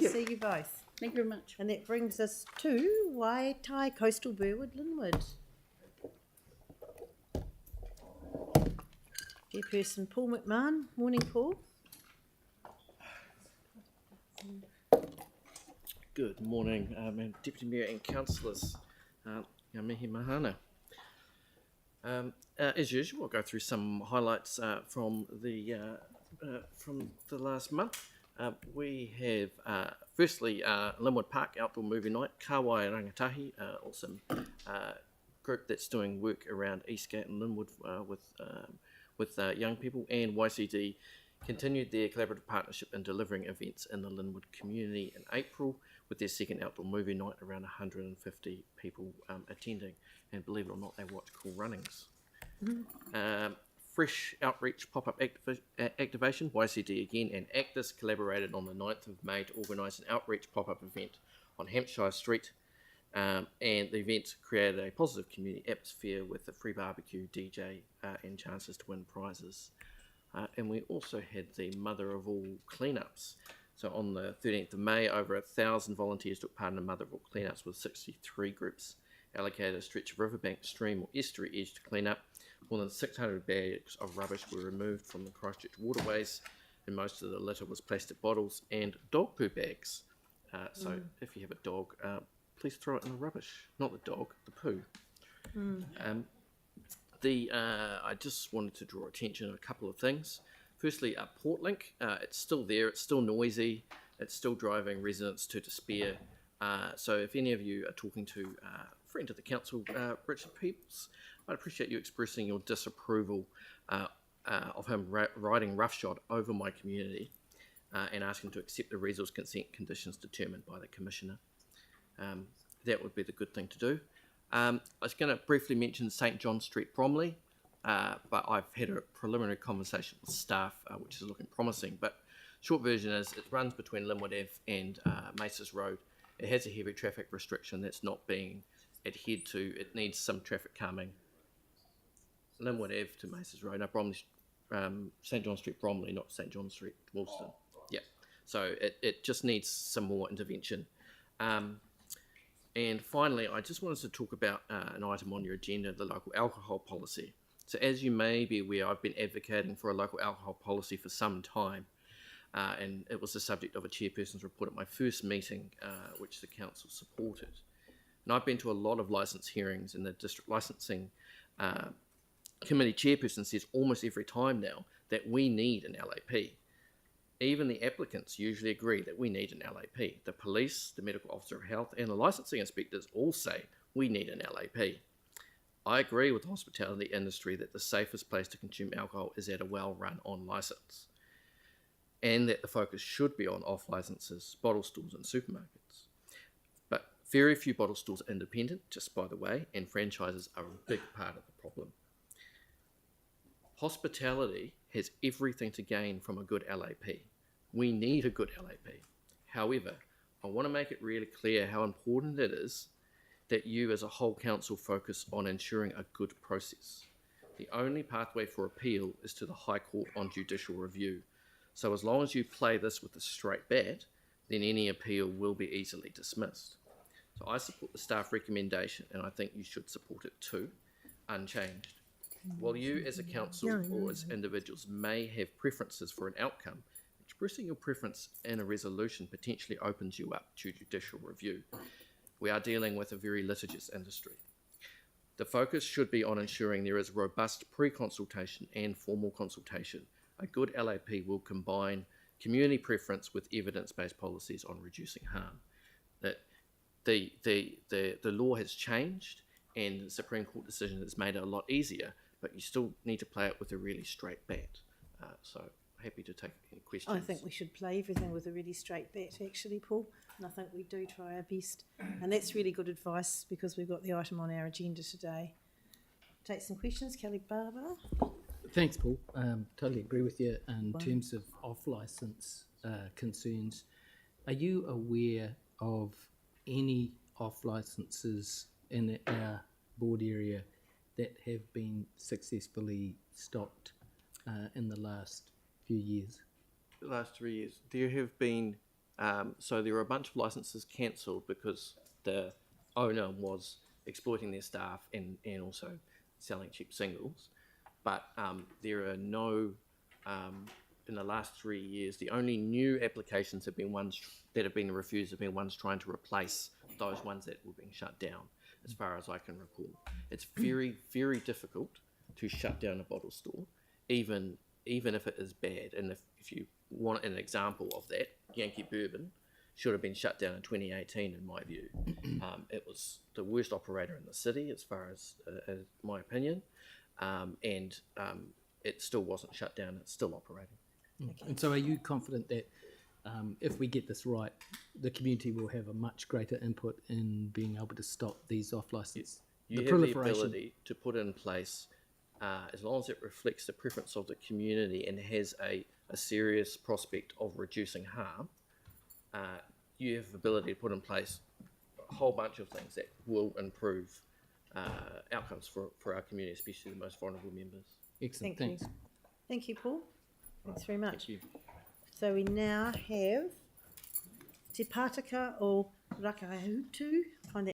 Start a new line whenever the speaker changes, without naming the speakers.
to see you both.
Thank you very much.
And that brings us to Waitai, Coastal-Burwood-Linwood. Chairperson Paul McMahon. Morning, Paul.
Good morning, and Deputy Mayor and Councillors. Ngā mihi mahana. As usual, I'll go through some highlights from the last month. We have firstly Linwood Park Outdoor Movie Night, Kawai Rangatahi, awesome group that's doing work around Eastgate and Linwood with young people, and YCD continued their collaborative partnership in delivering events in the Linwood community in April with their second outdoor movie night, around 150 people attending, and believe it or not, they watch Cool Runnings. Fresh Outreach pop-up activation, YCD again and Actus collaborated on the 9th of May to organise an outreach pop-up event on Hampshire Street, and the event created a positive community atmosphere with a free barbecue, DJ and chances to win prizes. And we also had the Mother of All cleanups. So on the 13th of May, over 1,000 volunteers took part in the Mother of All cleanups, with 63 groups allocated a stretch of riverbank, stream or estuary edge to clean up. More than 600 bags of rubbish were removed from the Christchurch waterways, and most of the litter was plastic bottles and dog poo bags. So if you have a dog, please throw it in the rubbish. Not the dog, the poo. I just wanted to draw attention to a couple of things. Firstly, Portlink, it's still there, it's still noisy, it's still driving residents to despair. So if any of you are talking to a friend of the council, Richard Peoples, I'd appreciate you expressing your disapproval of him riding roughshod over my community and asking to accept the resource consent conditions determined by the Commissioner. That would be the good thing to do. I was going to briefly mention St John Street, Bromley, but I've had a preliminary conversation with staff, which is looking promising. But short version is it runs between Linwood Ave and Maces Road. It has a heavy traffic restriction that's not being adhered to. It needs some traffic calming. Linwood Ave to Maces Road, no, Bromley, St John Street, Bromley, not St John Street, Woolston. Yeah, so it just needs some more intervention. And finally, I just wanted to talk about an item on your agenda, the local alcohol policy. So as you may be aware, I've been advocating for a local alcohol policy for some time, and it was the subject of a chairperson's report at my first meeting, which the council supported. And I've been to a lot of licence hearings, and the district licensing committee chairperson says almost every time now that we need an LAP. Even the applicants usually agree that we need an LAP. The police, the medical officer of health, and the licensing inspectors all say we need an LAP. I agree with the hospitality industry that the safest place to consume alcohol is at a well-run on-licence, and that the focus should be on off-licences, bottle stores and supermarkets. But very few bottle stores are independent, just by the way, and franchises are a big part of the problem. Hospitality has everything to gain from a good LAP. We need a good LAP. However, I want to make it really clear how important it is that you as a whole council focus on ensuring a good process. The only pathway for appeal is to the High Court on judicial review. So as long as you play this with a straight bat, then any appeal will be easily dismissed. So I support the staff recommendation, and I think you should support it too, unchanged. While you as a council or as individuals may have preferences for an outcome, expressing your preference in a resolution potentially opens you up to judicial review. We are dealing with a very litigious industry. The focus should be on ensuring there is robust pre-consultation and formal consultation. A good LAP will combine community preference with evidence-based policies on reducing harm. That the law has changed, and the Supreme Court decision has made it a lot easier, but you still need to play it with a really straight bat. So happy to take any questions.
I think we should play everything with a really straight bat, actually, Paul. And I think we do try our best. And that's really good advice because we've got the item on our agenda today. Take some questions. Kelly Barber.
Thanks, Paul. Totally agree with you in terms of off-licence concerns. Are you aware of any off-licences in our board area that have been successfully stopped in the last few years?
The last 3 years, there have been So there were a bunch of licenses cancelled because the owner was exploiting their staff and also selling cheap singles. But there are no, in the last 3 years, the only new applications have been ones that have been refused have been ones trying to replace those ones that were being shut down, as far as I can recall. It's very, very difficult to shut down a bottle store, even if it is bad. And if you want an example of that, Yankee Bourbon should have been shut down in 2018, in my view. It was the worst operator in the city, as far as my opinion, and it still wasn't shut down. It's still operating.
And so are you confident that if we get this right, the community will have a much greater input in being able to stop these off-licence?
You have the ability to put in place, as long as it reflects the preference of the community and has a serious prospect of reducing harm, you have the ability to put in place a whole bunch of things that will improve outcomes for our community, especially the most vulnerable members.
Excellent,
Thank
thanks.
you. Thank you, Paul. Thanks very much.
Thank you.
So we now have Te Pātaka o Rakahutu.